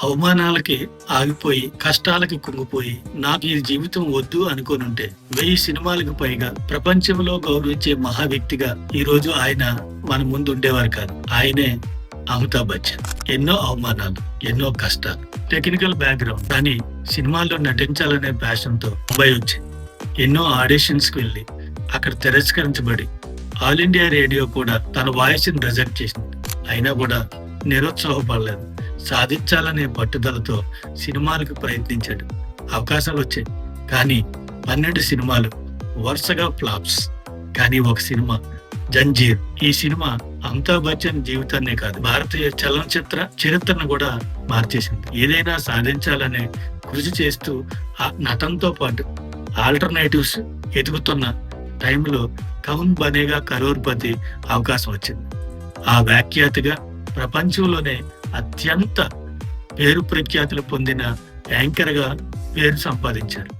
అవమానాలకి ఆగిపోయి, కష్టాలకి కుంగిపోయి, నాకు ఈ జీవితం వద్దు అనుకోనుంటే 1000 సినిమాలకు పైగా ప్రపంచంలో గౌరవించే మహా వ్యక్తిగా ఈ రోజు ఆయన మన ముందు ఉండేవారు కాదు. ఆయనే అమితాబ్ బచ్చన్. ఎన్నో అవమానాలు, ఎన్నో కష్టాలు, టెక్నికల్ బ్యాక్గ్రౌండ్, కానీ సినిమాల్లో నటించాలనే ప్యాషన్ తో ముంబై వచ్చింది. ఎన్నో ఆడిషన్స్ కి వెళ్లి అక్కడ తిరస్కరించబడి ఆల్ ఇండియా రేడియో కూడా తన వాయిస్ ని రిజెక్ట్ చేసింది. అయినా కూడా నిరుత్సాహపడలేదు. సాధించాలనే పట్టుదలతో సినిమాలకు ప్రయత్నించాడు. అవకాశాలు వచ్చాయి, కానీ 12 సినిమాలు వరుసగా ఫ్లాప్స్. కానీ ఒక సినిమా జంజీర్, ఈ సినిమా అమితాబ్ బచ్చన్ జీవితాన్నే కాదు, భారతీయ చలనచిత్ర చరిత్రను కూడా మార్చేసింది. ఏదైనా సాధించాలనే కృషి చేస్తూ ఆ నటనతో పాటు ఆల్టర్నేటివ్స్ ఎదుగుతున్న టైంలో కౌన్ బనేగా కరోర్పతి అవకాశం వచ్చింది. ఆ వ్యాఖ్యాతగా ప్రపంచంలోనే అత్యంత పేరు ప్రఖ్యాతులు పొందిన యాంకర్ గా పేరు సంపాదించారు.